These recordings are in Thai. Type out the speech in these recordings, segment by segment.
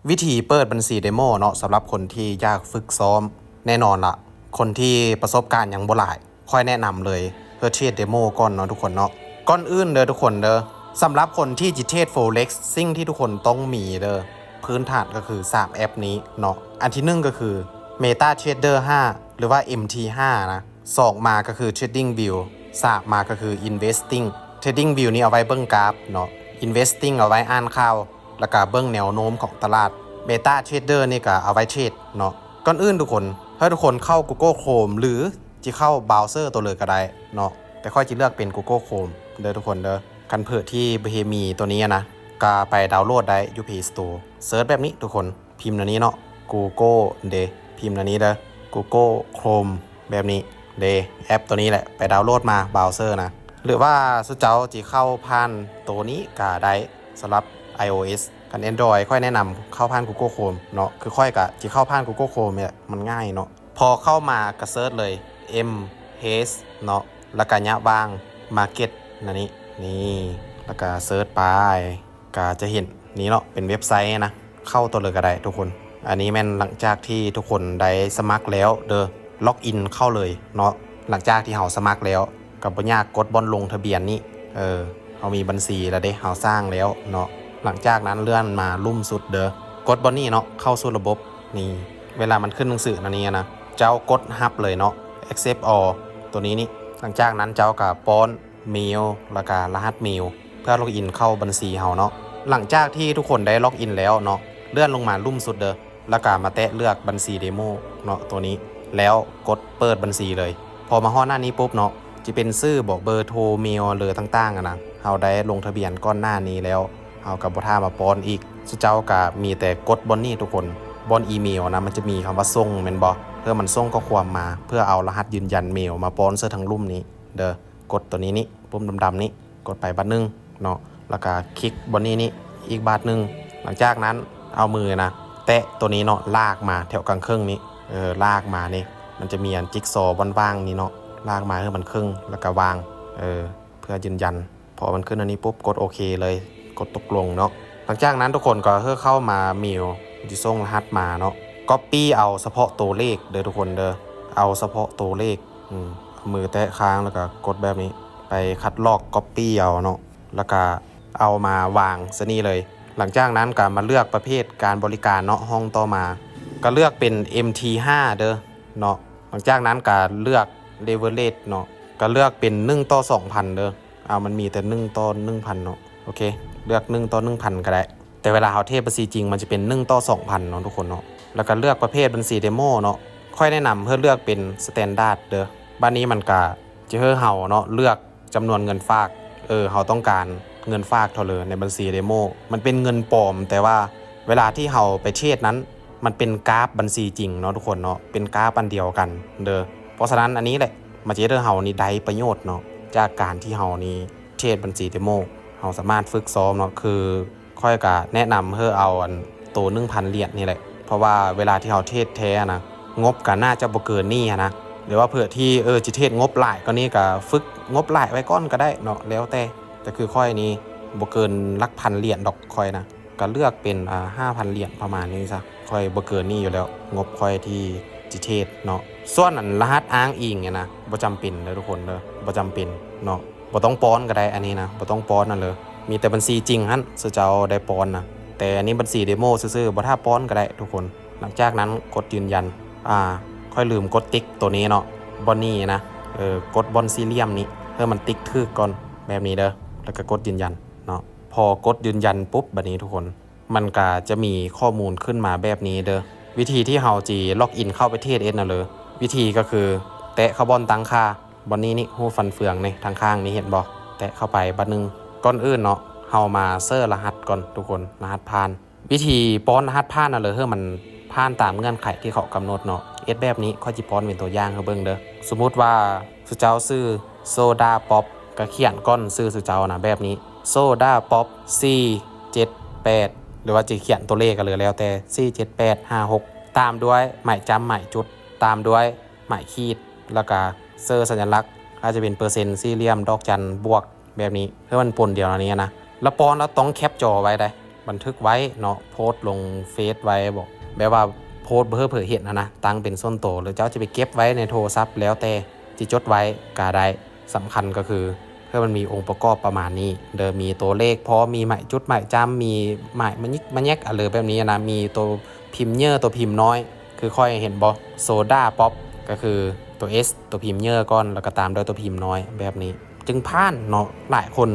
วิธีเปิดบัญชีเดโมเนาะสำหรับคนที่อยากฝึกซ้อมแน่นอนละคนที่ประสบการณ์ยังบ่หลายค่อยแนะนำเลยเพื่อเทรดเดโมก่อนเนาะทุกคนเนาะก่อนอื่นเด้อทุกคนเด้อสำหรับคนที่จิเทรด Forex สิ่งที่ทุกคนต้องมีเด้อพื้นฐานก็คือ3แอปนี้เนาะอันที่1ก็คือ MetaTrader 5 หรือว่า MT5 นะ2มาก็คือ Trading View 3มาก็คือ Investing Trading View นี่เอาไว้เบิ่งกราฟเนาะ Investing เอาไว้อ่านข่าวแล้วก็เบิ่งแนวโน้มของตลาด Meta Trader นี่ก็เอาไว้เทรดเนาะก่อนอื่นทุกคนถ้าทุกคนเข้า Google Chrome หรือจะเข้าเบราว์เซอร์ตัวเลยก็ได้เนาะแต่ค่อยจะเลือกเป็น Google Chrome เด้อทุกคนเด้อคันเผื่อที่บ่มีตัวนี้นะก็ไปดาวน์โหลดได้อยู่ Play Store เซิร์ชแบบนี้ทุกคนพิมพ์ตัวนี้เนาะ Google เดพิมพ์ตัวนี้เด้อ Google Chrome แบบนี้เดแอปตัวนี้แหละไปดาวน์โหลดมาเบราว์เซอร์นะหรือว่าสุดเจ้าจะเข้าผ่านตัวนี้ก็ได้สำหรับ iOS กัน Android ค่อยแนะนำเข้าผ่าน Google Chrome เนาะคือค่อยกะจะเข้าผ่าน Google Chrome เนี่ยมันง่ายเนาะพอเข้ามากระเซิร์ชเลย M H เนาะแล้วก็ยะบ้าง Market นี่แล้วก็เซิร์ชไปก็จะเห็นนี้เนาะเป็นเว็บไซต์นะเข้าตัวเลยก็ได้ทุกคนอันนี้แม่นหลังจากที่ทุกคนได้สมัครแล้วเด้อล็อกอินเข้าเลยเนาะหลังจากที่เฮาสมัครแล้วก็บ่ยากกดบอลลงทะเบียนนี่เฮามีบัญชีแล้วเด้เฮาสร้างแล้วเนาะหลังจากนั้นเลื่อนมาลุ่มสุดเด้อกดบอลนี่เนาะเข้าสู่ระบบนี่เวลามันขึ้นหนังสือนั่นนี่นะเจ้ากดฮับเลยเนาะ accept all ตัวนี้นี่หลังจากนั้นเจ้าก็ป้อนเมลแล้วก็รหัสเมลเพื่อล็อกอินเข้าบัญชีเฮาเนาะหลังจากที่ทุกคนได้ล็อกอินแล้วเนาะเลื่อนลงมาลุ่มสุดเด้อแล้วก็มาแตะเลือกบัญชีเดโมเนาะตัวนี้แล้วกดเปิดบัญชีเลยพอมาฮอดหน้านี้ปุ๊บเนาะจะเป็นชื่อบอกเบอร์โทรเมลเลยต่างๆนะเฮาได้ลงทะเบียนก้อนหน้านี้แล้วเฮากับบ่ท่ามาป้อนอีกสุเจ้าก็มีแต่กดบนนี้ทุกคนบนอีเมลนะมันจะมีคำว่าส่งแม่นบ่เพื่อมันส่งข้อความมาเพื่อเอารหัสยืนยันเมลมาป้อนเสื้อทั้งลุ่มนี้เด้อกดตัวนี้นี่ปุ่มดำๆนี้กดไปบัดนึงเนาะแล้วก็คลิกบนนี้นี่อีกบาทนึงหลังจากนั้นเอามือนะแตะตัวนี้เนาะลากมาแถวกลางครึ่งนี้ลากมานี่มันจะมีอันจิ๊กซอว์ว่างๆนี่เนาะลากมาให้มันครึ่งแล้วก็วางเพื่อยืนยันพอมันขึ้นอันนี้ปุ๊บกดโอเคเลยกดตกลงเนาะหลังจากนั้นทุกคนก็เข้ามาเมลจะส่งรหัสมาเนาะCopy เอาเฉพาะตัวเลขเด้อทุกคนเด้อเอาเฉพาะตัวเลขมือแตะค้างแล้วก็กดแบบนี้ไปคัดลอก Copy เอาเนาะแล้วก็เอามาวางซะนี่เลยหลังจากนั้นก็มาเลือกประเภทการบริการเนาะห้องต่อมาก็เลือกเป็น MT5 เด้อเนาะหลังจากนั้นก็เลือก Leverage เนาะก็เลือกเป็น1 ต่อ 2,000 เด้อมันมีแต่1 ต่อ 1,000 เนาะโอเคเลือก1 ต่อ 1,000 ก็ได้แต่เวลาเฮาเทบัญชีจริงมันจะเป็น1 ต่อ 2,000 เนาะทุกคนเนาะแล้วก็เลือกประเภทบัญชีเดโมเนาะค่อยแนะนำเพื่อเลือกเป็นสแตนดาร์ดเด้อบ้านนี้มันก็จะให้เฮาเนาะเลือกจำนวนเงินฝากเฮาต้องการเงินฝากเท่าเลยในบัญชีเดโมมันเป็นเงินปลอมแต่ว่าเวลาที่เฮาไปเทรดนั้นมันเป็นกราฟบัญชีจริงเนาะทุกคนเนาะเป็นกราฟอันเดียวกันเด้อเพราะฉะนั้นอันนี้แหละมาจะให้เฮานี่ได้ประโยชน์เนาะจากการที่เฮานี่เทรดบัญชีเดโมเฮาสามารถฝึกซ้อมเนาะคือค่อยก็แนะนำเพื่อเอาอันตัว 1,000 เหรียญนี่แหละเพราะว่าเวลาที่เฮาเทรดแท้นะงบก็น่าจะบ่เกินนี่นะหรือว่าเผื่อที่จิเทรดงบหลายก็นี่ก็ฝึกงบหลายไว้ก่อนก็ได้เนาะแล้วแต่คือค่อยนี้บ่เกินหลักพันเหรียญดอกค่อยนะก็เลือกเป็น5,000 เหรียญประมาณนี้ซะค่อยบ่เกินนี่อยู่แล้วงบค่อยที่จิเทรดเนาะส่วนอันรหัสอ้างอิงเนี่ยนะบ่จำเป็นเด้อทุกคนเด้อบ่จำเป็นเนาะบ่ต้องป้อนก็ได้อันนี้นะบ่ต้องป้อนนั่นเลยมีแต่บัญชีจริงหั่นสิเจ้าได้ป้อนนะแต่อันนี้บัญชีเดโมซื่อๆบ่ท่าป้อนก็ได้ทุกคนหลังจากนั้นกดยืนยันค่อยลืมกดติ๊กตัวนี้เนาะบอนนี่นะกดบอนซีเลียมนี้เพื่อมันติ๊กทึกก่อนแบบนี้เด้อแล้วก็กดยืนยันเนาะพอกดยืนยันปุ๊บแบบนี้ทุกคนมันก็จะมีข้อมูลขึ้นมาแบบนี้เด้อวิธีที่เฮาจีล็อกอินเข้าไปเทรดน่ะเลยวิธีก็คือแตะเข้าบอนตั้งค่าบอนนี้นี่หูฟันเฟืองนี่ทางข้างนี้เห็นบ่แตะเข้าไปบัดนึงก่อนอื่นเนาะเฮามาเซอร์รหัสก่อนทุกคนรหัสผ่านวิธีป้อนรหัสผ่านน่ะเลยให้มันผ่านตามเงื่อนไขที่เขากำหนดเนาะแบบนี้ค่อยจิป้อนเป็นตัวอย่างให้เบิ่งเด้อสมมุติว่าสุเจ้าซื้อโซดาป๊อปก็เขียนก้อนซื้อสุเจ้านะแบบนี้โซดาป๊อป478หรือว่าจะเขียนตัวเลขกันเลยแล้วแต่47856ตามด้วยหมายจำหมายจุดตามด้วยหมายขีดแล้วก็เซอร์สัญลักษณ์อาจจะเป็นเปอร์เซ็นต์สี่เหลี่ยมดอกจันบวกแบบนี้เพื่อมันปนเดียวนี้นะแล้วป้อนแล้วต้องแคปจอไว้ได้บั บันทึกไว้เนาะโพสต์ลงเฟซไว้บอกแบบว่าโพสต์เพื่อเผยเห็นนะตั้งเป็นส้นโตหรือเจ้าจะไปเก็บไว้ในโทรศัพท์แล้วแต่จะจดไว้ก็ได้สำคัญก็คือเพื่อมันมีองค์ประกอบประมาณนี้เดิมมีตัวเลขพอมีหมายจุดหมายจำมีหมายมันแยกอะไรแบบนี้นะมีตัวพิมพ์เยอะตัวพิมพ์น้อยคือค่อยเห็นบอโซดาป๊อปก็คือตัว S ตัวพิมพ์เยอะก่อนแล้วก็ตามด้วยตัวพิมพ์น้อยแบบนี้จึงผ่านเนาะหลายคน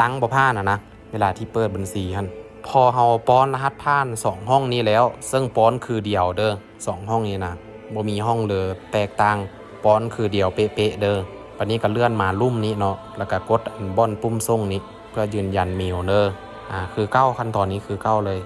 ตั้งบ่ผ่านนะเวลาที่เปิดบัญชีฮั่นพอเฮาป้อนรหัสผ่าน2ห้องนี้แล้วซึ่งป้อนคือเดียวเด้อ2ห้องนี้นะบ่มีห้องเลยแตกต่างป้อนคือเดียวเป๊ะๆเด้อวันนี้ก็เลื่อนมาลุ่มนี้เนาะแล้วก็กดบอนปุ่มส่งนี้เพื่อยืนยันเมลเด้อคือ9ขั้นตอนนี้คือ9เลย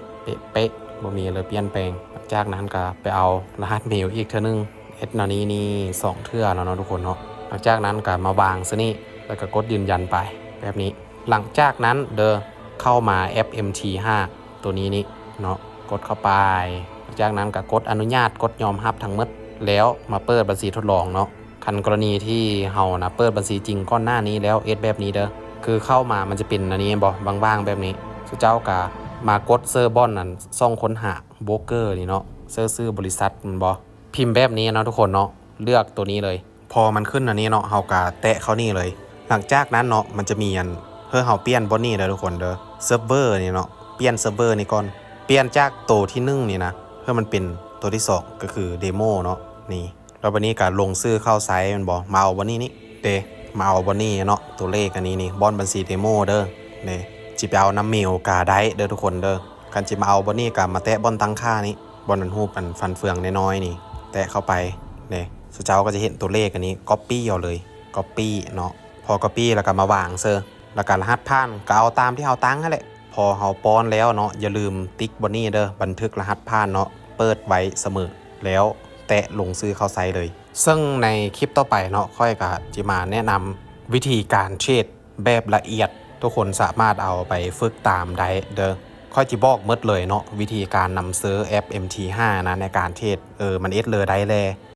เป๊ะๆบ่มีเลยเปลี่ยนแปลงจากนั้นก็ไปเอารหัสเมลอีกเทื่อนึงเฮ็ดแนวนี้นี่2เทื่อแล้วเนาะทุกคนเนาะหลังจากนั้นก็มาวางซะนี่แล้วก็กดยืนยันไปแบบนี้หลังจากนั้นเด้อเข้ามาแอป MT5 ตัวนี้นี่เนาะกดเข้าไปจากนั้นก็กดอนุญาตกดยอมรับทั้งหมดแล้วมาเปิดบัญชีทดลองเนาะคันกรณีที่เฮานะเปิดบัญชีจริงก่อนหน้านี้แล้วแบบนี้เด้อคือเข้ามามันจะเป็นอันนี้บ่บางๆแบบนี้สุเจ้ากะมากดเซอร์บอนนั่นซ่องค้นหาโบรกเกอร์นี่เนาะซื้อบริษัทมันบ่พิมพ์แบบนี้เนาะทุกคนเนาะเลือกตัวนี้เลยพอมันขึ้นอันนี้เนาะเฮากะแตะเข้านี่เลยหลังจากนั้นเนาะมันจะมีอันเพื่อเฮาเปลี่ยนบนนี้เด้อทุกคนเด้อเซิร์ฟเวอร์นี่เนาะเปลี่ยนเซิร์ฟเวอร์นี่ก่อนเปลี่ยนจากตัวที่1นี่นะเพื่อมันเป็นตัวที่2ก็คือเดโมเนาะนี่แล้ววันนี้ก็ลงชื่อเข้าไซต์มันบอกมาเอาวันนี้นี่เดมาเอาวันนี้เนาะตัวเลขอันนี้นี่บอนบัญชีเดโมเด้อนี่จิไปเอาน้ำเมลกาได้เด้อทุกคนเด้อกันจิมาเอาวันนี้ก็มาแตะบอนตั้งค่านี้บอนอันรูปอันฟันเฟืองน้อยๆนี่แตะเข้าไปนี่สุเจ้าก็จะเห็นตัวเลขอันนี้ copy เอาเลย copy เนาะพอ copy แล้วก็มาวางเซอร์แล้วก็รหัสผ่านก็เอาตามที่เฮาตั้งนั่นแหละพอเฮาป้อนแล้วเนาะอย่าลืมติ๊กบนนี้เด้อบันทึกรหัสผ่านเนาะเปิดไว้เสมอแล้วแตะลงซื้อเข้าไซต์เลยซึ่งในคลิปต่อไปเนาะค่อยก็จะมาแนะนำวิธีการเทรดแบบละเอียดทุกคนสามารถเอาไปฝึกตามได้เด้อค่อยจะบอกหมดเลยเนาะวิธีการนำซื้อแอป MT5 นะในการเทรดมันเลยได้แล